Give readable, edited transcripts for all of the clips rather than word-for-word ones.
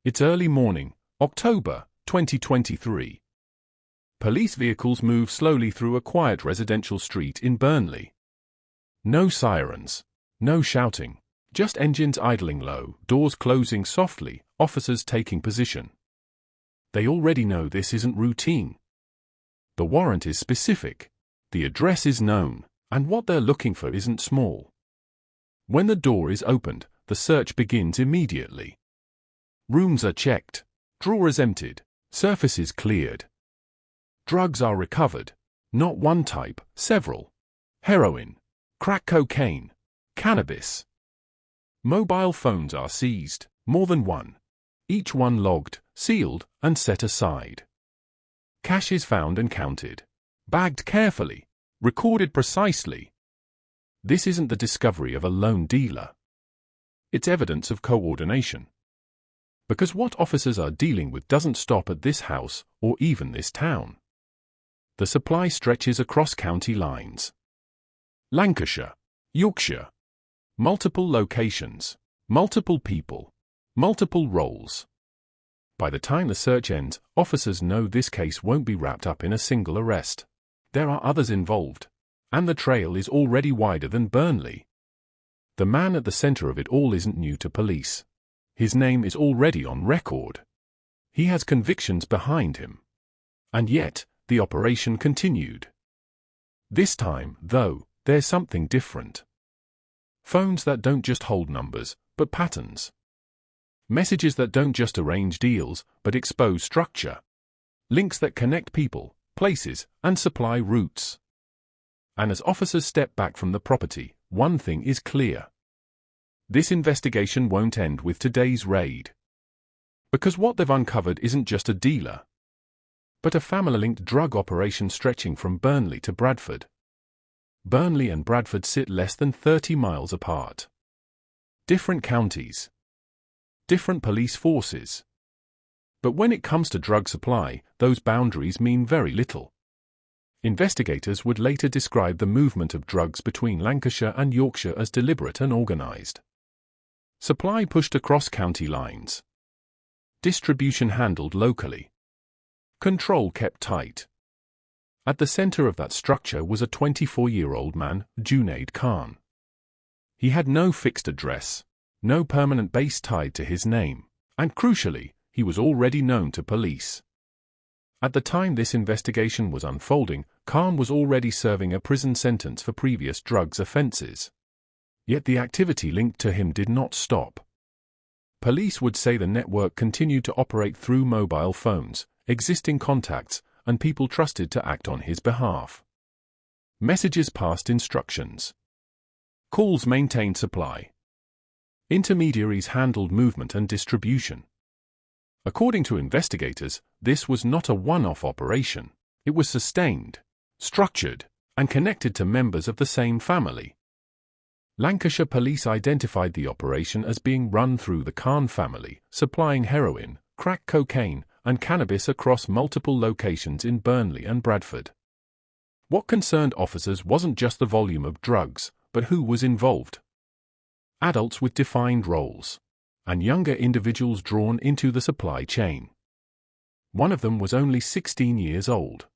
It's early morning, October 2023. Police vehicles move slowly through a quiet residential street in Burnley. No sirens, no shouting, just engines idling low, doors closing softly, officers taking position. They already know this isn't routine. The warrant is specific, the address is known, and what they're looking for isn't small. When the door is opened, the search begins immediately. Rooms are checked, drawers emptied, surfaces cleared. Drugs are recovered, not one type, several. Heroin, crack cocaine, cannabis. Mobile phones are seized, more than one. Each one logged, sealed, and set aside. Cash is found and counted, bagged carefully, recorded precisely. This isn't the discovery of a lone dealer. It's evidence of coordination. Because what officers are dealing with doesn't stop at this house or even this town. The supply stretches across county lines. Lancashire, Yorkshire. Multiple locations, multiple people, multiple roles. By the time the search ends, officers know this case won't be wrapped up in a single arrest. There are others involved, and the trail is already wider than Burnley. The man at the center of it all isn't new to police. His name is already on record. He has convictions behind him. And yet, the operation continued. This time, though, there's something different. Phones that don't just hold numbers, but patterns. Messages that don't just arrange deals, but expose structure. Links that connect people, places, and supply routes. And as officers step back from the property, one thing is clear. This investigation won't end with today's raid. Because what they've uncovered isn't just a dealer, but a family-linked drug operation stretching from Burnley to Bradford. Burnley and Bradford sit less than 30 miles apart. Different counties. Different police forces. But when it comes to drug supply, those boundaries mean very little. Investigators would later describe the movement of drugs between Lancashire and Yorkshire as deliberate and organised. Supply pushed across county lines. Distribution handled locally. Control kept tight. At the center of that structure was a 24-year-old man, Junaid Khan. He had no fixed address, no permanent base tied to his name, and crucially, he was already known to police. At the time this investigation was unfolding, Khan was already serving a prison sentence for previous drugs offenses. Yet the activity linked to him did not stop. Police would say the network continued to operate through mobile phones, existing contacts, and people trusted to act on his behalf. Messages passed instructions. Calls maintained supply. Intermediaries handled movement and distribution. According to investigators, this was not a one-off operation. It was sustained, structured, and connected to members of the same family. Lancashire police identified the operation as being run through the Khan family, supplying heroin, crack cocaine, and cannabis across multiple locations in Burnley and Bradford. What concerned officers wasn't just the volume of drugs, but who was involved. Adults with defined roles, and younger individuals drawn into the supply chain. One of them was only 16 years old.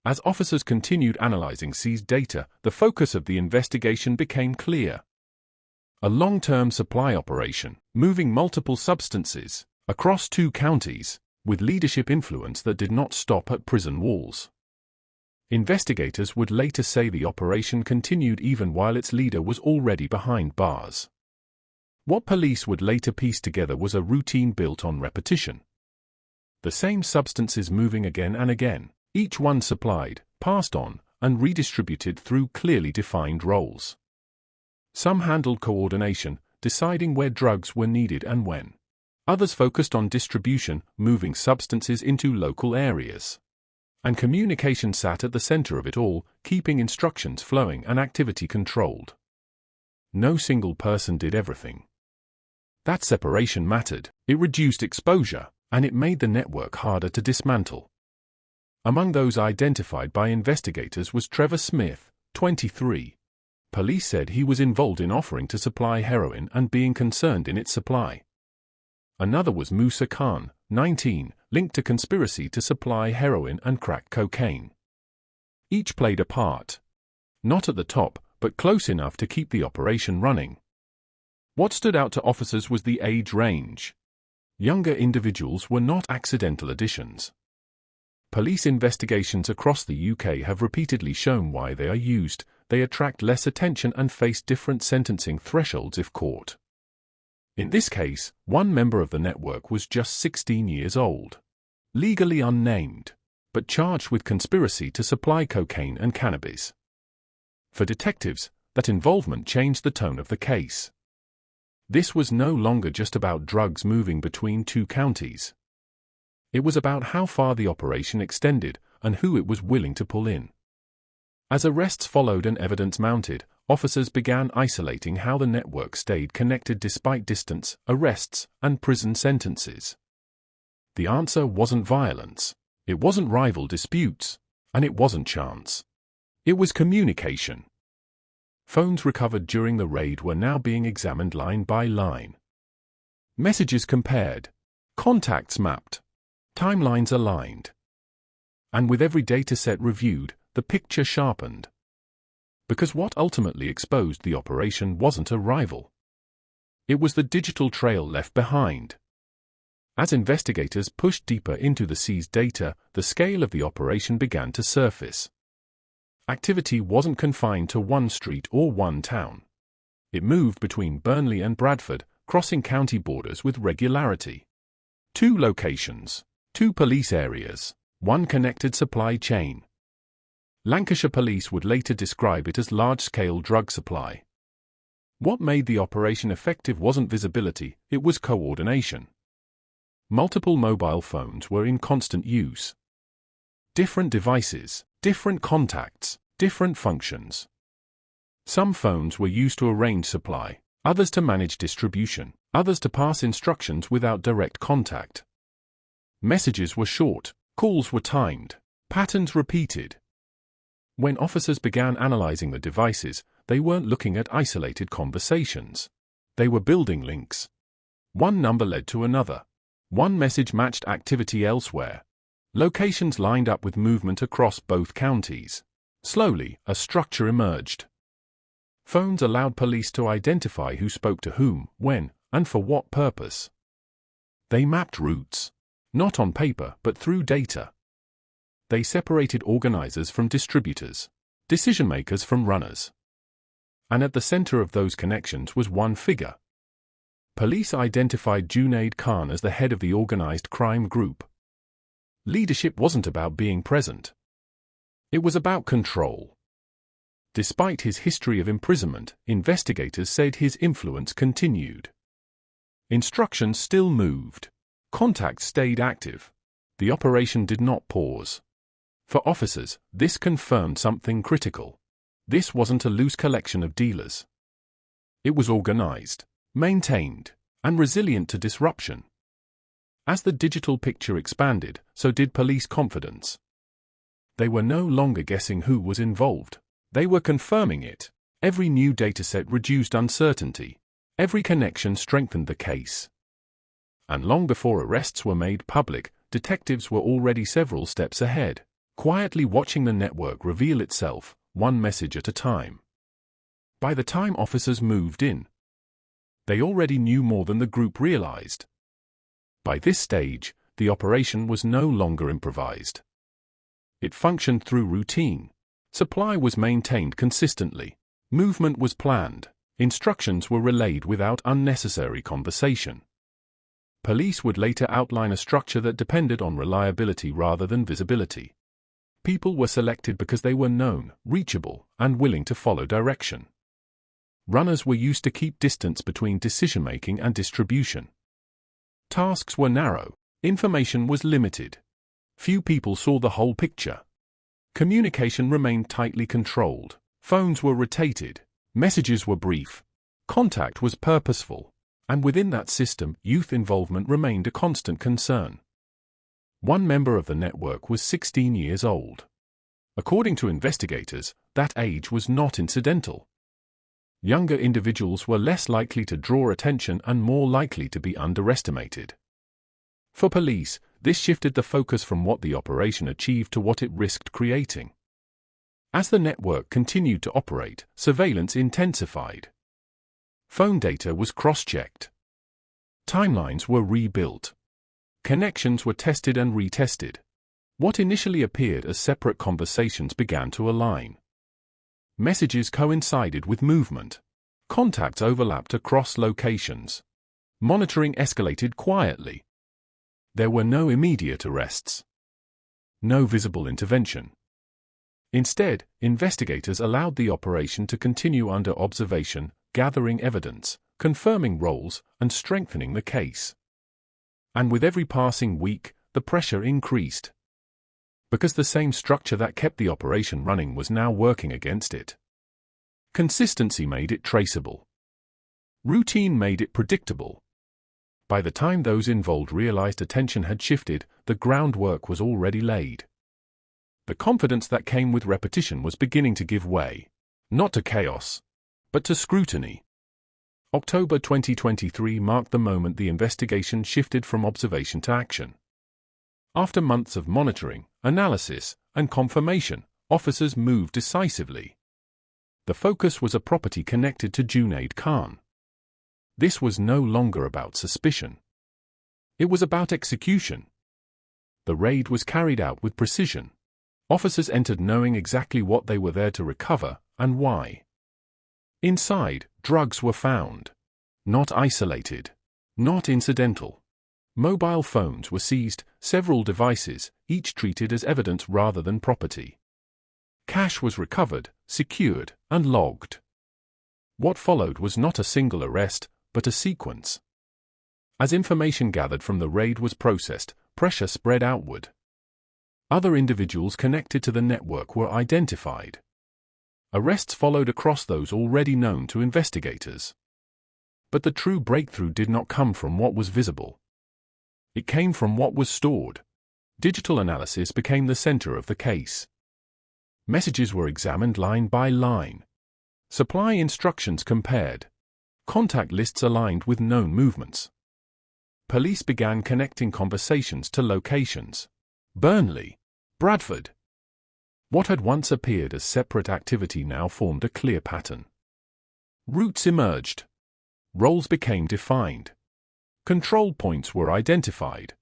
As officers continued analyzing seized data, the focus of the investigation became clear. A long-term supply operation, moving multiple substances, across 2 counties, with leadership influence that did not stop at prison walls. Investigators would later say the operation continued even while its leader was already behind bars. What police would later piece together was a routine built on repetition. The same substances moving again and again, each one supplied, passed on, and redistributed through clearly defined roles. Some handled coordination, deciding where drugs were needed and when. Others focused on distribution, moving substances into local areas. And communication sat at the center of it all, keeping instructions flowing and activity controlled. No single person did everything. That separation mattered, it reduced exposure, and it made the network harder to dismantle. Among those identified by investigators was Trevor Smith, 23. Police said he was involved in offering to supply heroin and being concerned in its supply. Another was Musa Khan, 19, linked to conspiracy to supply heroin and crack cocaine. Each played a part. Not at the top, but close enough to keep the operation running. What stood out to officers was the age range. Younger individuals were not accidental additions. Police investigations across the UK have repeatedly shown why they are used. They attract less attention and face different sentencing thresholds if caught. In this case, one member of the network was just 16 years old. Legally unnamed, but charged with conspiracy to supply cocaine and cannabis. For detectives, that involvement changed the tone of the case. This was no longer just about drugs moving between two counties. It was about how far the operation extended and who it was willing to pull in. As arrests followed and evidence mounted, officers began isolating how the network stayed connected despite distance, arrests, and prison sentences. The answer wasn't violence, it wasn't rival disputes, and it wasn't chance. It was communication. Phones recovered during the raid were now being examined line by line. Messages compared, contacts mapped, timelines aligned. And with every dataset reviewed, the picture sharpened. Because what ultimately exposed the operation wasn't a rival. It was the digital trail left behind. As investigators pushed deeper into the seized data, the scale of the operation began to surface. Activity wasn't confined to one street or one town. It moved between Burnley and Bradford, crossing county borders with regularity. 2 locations, 2 police areas, 1 connected supply chain. Lancashire police would later describe it as large-scale drug supply. What made the operation effective wasn't visibility, it was coordination. Multiple mobile phones were in constant use. Different devices, different contacts, different functions. Some phones were used to arrange supply, others to manage distribution, others to pass instructions without direct contact. Messages were short, calls were timed, patterns repeated. When officers began analyzing the devices, they weren't looking at isolated conversations. They were building links. One number led to another. One message matched activity elsewhere. Locations lined up with movement across both counties. Slowly, a structure emerged. Phones allowed police to identify who spoke to whom, when, and for what purpose. They mapped routes. Not on paper, but through data. They separated organizers from distributors, decision-makers from runners. And at the center of those connections was one figure. Police identified Junaid Khan as the head of the organized crime group. Leadership wasn't about being present. It was about control. Despite his history of imprisonment, investigators said his influence continued. Instructions still moved. Contacts stayed active. The operation did not pause. For officers, this confirmed something critical. This wasn't a loose collection of dealers. It was organized, maintained, and resilient to disruption. As the digital picture expanded, so did police confidence. They were no longer guessing who was involved. They were confirming it. Every new dataset reduced uncertainty. Every connection strengthened the case. And long before arrests were made public, detectives were already several steps ahead, quietly watching the network reveal itself, one message at a time. By the time officers moved in, they already knew more than the group realized. By this stage, the operation was no longer improvised. It functioned through routine. Supply was maintained consistently. Movement was planned. Instructions were relayed without unnecessary conversation. Police would later outline a structure that depended on reliability rather than visibility. People were selected because they were known, reachable, and willing to follow direction. Runners were used to keep distance between decision-making and distribution. Tasks were narrow. Information was limited. Few people saw the whole picture. Communication remained tightly controlled. Phones were rotated. Messages were brief. Contact was purposeful. And within that system, youth involvement remained a constant concern. One member of the network was 16 years old. According to investigators, that age was not incidental. Younger individuals were less likely to draw attention and more likely to be underestimated. For police, this shifted the focus from what the operation achieved to what it risked creating. As the network continued to operate, surveillance intensified. Phone data was cross-checked. Timelines were rebuilt. Connections were tested and retested. What initially appeared as separate conversations began to align. Messages coincided with movement. Contacts overlapped across locations. Monitoring escalated quietly. There were no immediate arrests. No visible intervention. Instead, investigators allowed the operation to continue under observation, gathering evidence, confirming roles, and strengthening the case. And with every passing week, the pressure increased. Because the same structure that kept the operation running was now working against it. Consistency made it traceable. Routine made it predictable. By the time those involved realized attention had shifted, the groundwork was already laid. The confidence that came with repetition was beginning to give way, not to chaos, but to scrutiny. October 2023 marked the moment the investigation shifted from observation to action. After months of monitoring, analysis, and confirmation, officers moved decisively. The focus was a property connected to Junaid Khan. This was no longer about suspicion. It was about execution. The raid was carried out with precision. Officers entered knowing exactly what they were there to recover, and why. Inside, drugs were found. Not isolated. Not incidental. Mobile phones were seized, several devices, each treated as evidence rather than property. Cash was recovered, secured, and logged. What followed was not a single arrest, but a sequence. As information gathered from the raid was processed, pressure spread outward. Other individuals connected to the network were identified. Arrests followed across those already known to investigators. But the true breakthrough did not come from what was visible. It came from what was stored. Digital analysis became the center of the case. Messages were examined line by line. Supply instructions compared. Contact lists aligned with known movements. Police began connecting conversations to locations. Burnley. Bradford. What had once appeared as separate activity now formed a clear pattern. Routes emerged. Roles became defined. Control points were identified.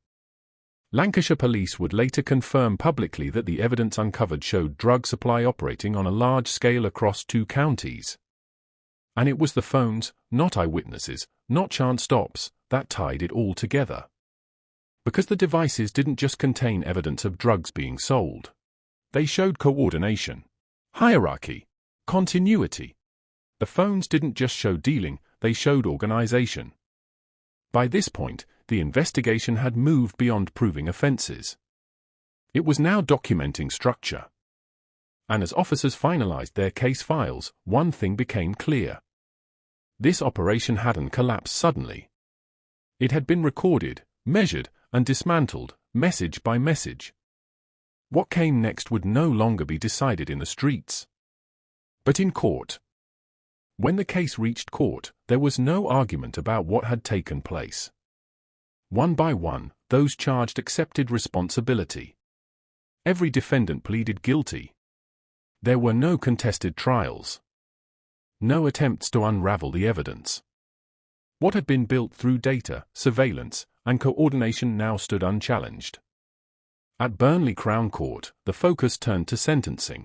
Lancashire police would later confirm publicly that the evidence uncovered showed drug supply operating on a large scale across 2 counties. And it was the phones, not eyewitnesses, not chance stops, that tied it all together. Because the devices didn't just contain evidence of drugs being sold. They showed coordination, hierarchy, continuity. The phones didn't just show dealing, they showed organization. By this point, the investigation had moved beyond proving offenses. It was now documenting structure. And as officers finalized their case files, one thing became clear. This operation hadn't collapsed suddenly. It had been recorded, measured, and dismantled, message by message. What came next would no longer be decided in the streets, but in court. When the case reached court, there was no argument about what had taken place. One by one, those charged accepted responsibility. Every defendant pleaded guilty. There were no contested trials. No attempts to unravel the evidence. What had been built through data, surveillance, and coordination now stood unchallenged. At Burnley Crown Court, the focus turned to sentencing.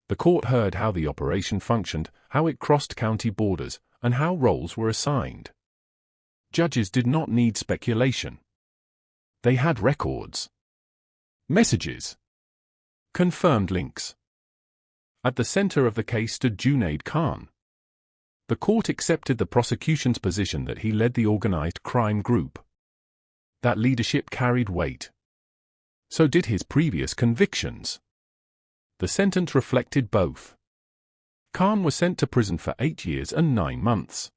The court heard how the operation functioned, how it crossed county borders, and how roles were assigned. Judges did not need speculation. They had records. Messages. Confirmed links. At the center of the case stood Junaid Khan. The court accepted the prosecution's position that he led the organized crime group. That leadership carried weight. So did his previous convictions. The sentence reflected both. Khan was sent to prison for 8 years and 9 months.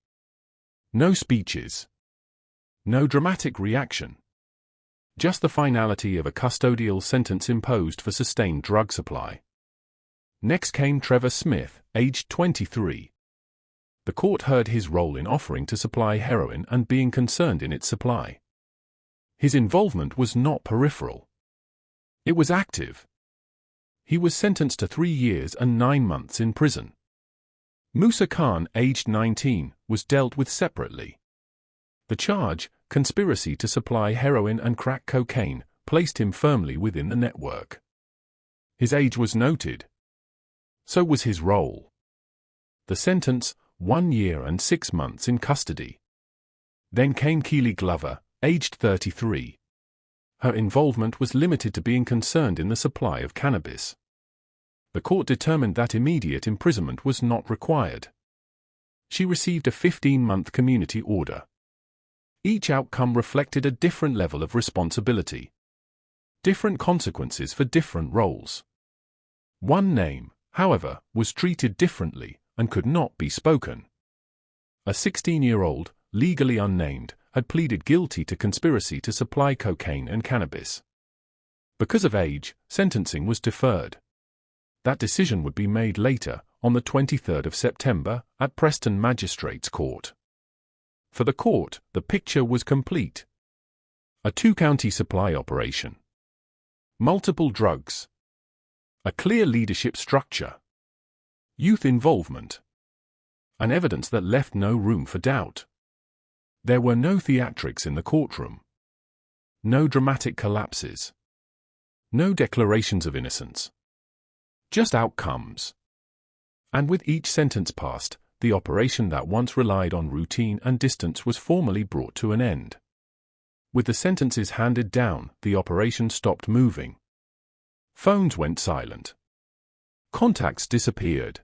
No speeches. No dramatic reaction. Just the finality of a custodial sentence imposed for sustained drug supply. Next came Trevor Smith, aged 23. The court heard his role in offering to supply heroin and being concerned in its supply. His involvement was not peripheral. It was active. He was sentenced to 3 years and 9 months in prison. Musa Khan, aged 19, was dealt with separately. The charge, conspiracy to supply heroin and crack cocaine, placed him firmly within the network. His age was noted. So was his role. The sentence, 1 year and 6 months in custody. Then came Keely Glover, aged 33. Her involvement was limited to being concerned in the supply of cannabis. The court determined that immediate imprisonment was not required. She received a 15-month community order. Each outcome reflected a different level of responsibility. Different consequences for different roles. One name, however, was treated differently and could not be spoken. A 16-year-old, legally unnamed, had pleaded guilty to conspiracy to supply cocaine and cannabis. Because of age, sentencing was deferred. That decision would be made later, on the 23rd of September, at Preston Magistrates Court. For the court, the picture was complete. A 2-county supply operation. Multiple drugs. A clear leadership structure. Youth involvement. And evidence that left no room for doubt. There were no theatrics in the courtroom. No dramatic collapses. No declarations of innocence. Just outcomes. And with each sentence passed, the operation that once relied on routine and distance was formally brought to an end. With the sentences handed down, the operation stopped moving. Phones went silent. Contacts disappeared.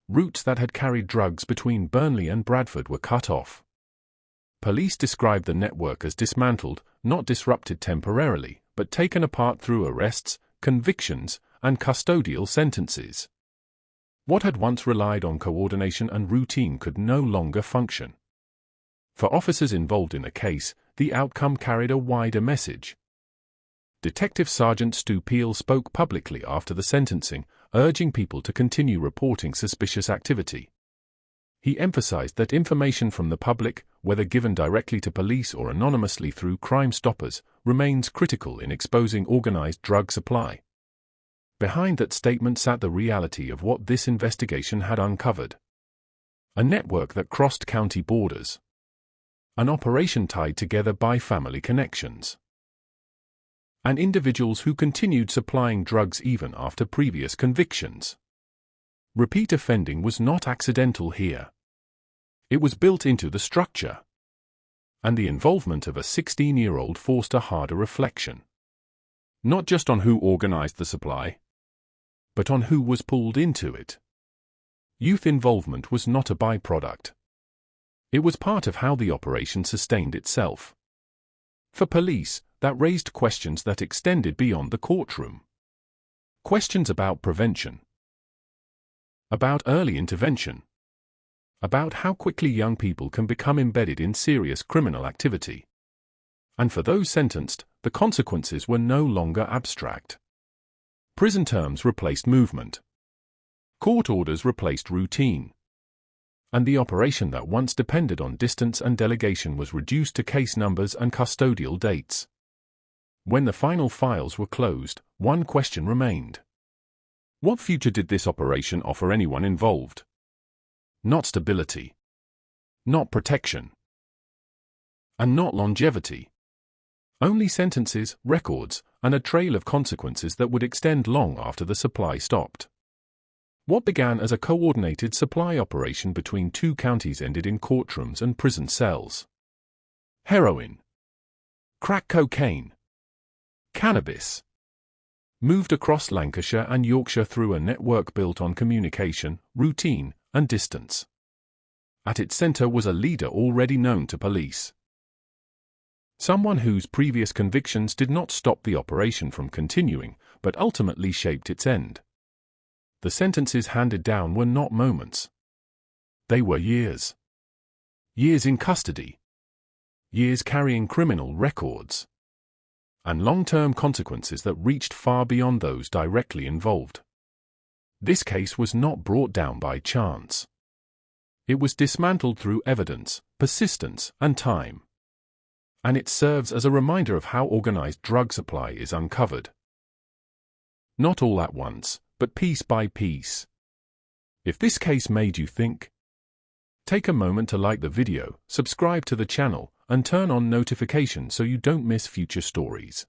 Routes that had carried drugs between Burnley and Bradford were cut off. Police described the network as dismantled, not disrupted temporarily, but taken apart through arrests, convictions, and custodial sentences. What had once relied on coordination and routine could no longer function. For officers involved in the case, the outcome carried a wider message. Detective Sergeant Stu Peel spoke publicly after the sentencing, urging people to continue reporting suspicious activity. He emphasized that information from the public, whether given directly to police or anonymously through Crime Stoppers, remains critical in exposing organized drug supply. Behind that statement sat the reality of what this investigation had uncovered. A network that crossed county borders. An operation tied together by family connections. And individuals who continued supplying drugs even after previous convictions. Repeat offending was not accidental here. It was built into the structure. And the involvement of a 16-year-old forced a harder reflection. Not just on who organized the supply, but on who was pulled into it. Youth involvement was not a byproduct. It was part of how the operation sustained itself. For police, that raised questions that extended beyond the courtroom. Questions about prevention. About early intervention. About how quickly young people can become embedded in serious criminal activity. And for those sentenced, the consequences were no longer abstract. Prison terms replaced movement. Court orders replaced routine. And the operation that once depended on distance and delegation was reduced to case numbers and custodial dates. When the final files were closed, one question remained. What future did this operation offer anyone involved? Not stability. Not protection. And not longevity. Only sentences, records, and a trail of consequences that would extend long after the supply stopped. What began as a coordinated supply operation between 2 counties ended in courtrooms and prison cells. Heroin. Crack cocaine. Cannabis. Moved across Lancashire and Yorkshire through a network built on communication, routine, and distance. At its centre was a leader already known to police. Someone whose previous convictions did not stop the operation from continuing, but ultimately shaped its end. The sentences handed down were not moments. They were years. Years in custody. Years carrying criminal records. And long-term consequences that reached far beyond those directly involved. This case was not brought down by chance. It was dismantled through evidence, persistence, and time. And it serves as a reminder of how organized drug supply is uncovered. Not all at once, but piece by piece. If this case made you think, take a moment to like the video, subscribe to the channel, and turn on notifications so you don't miss future stories.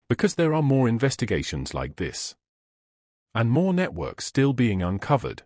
Because there are more investigations like this. And more networks still being uncovered.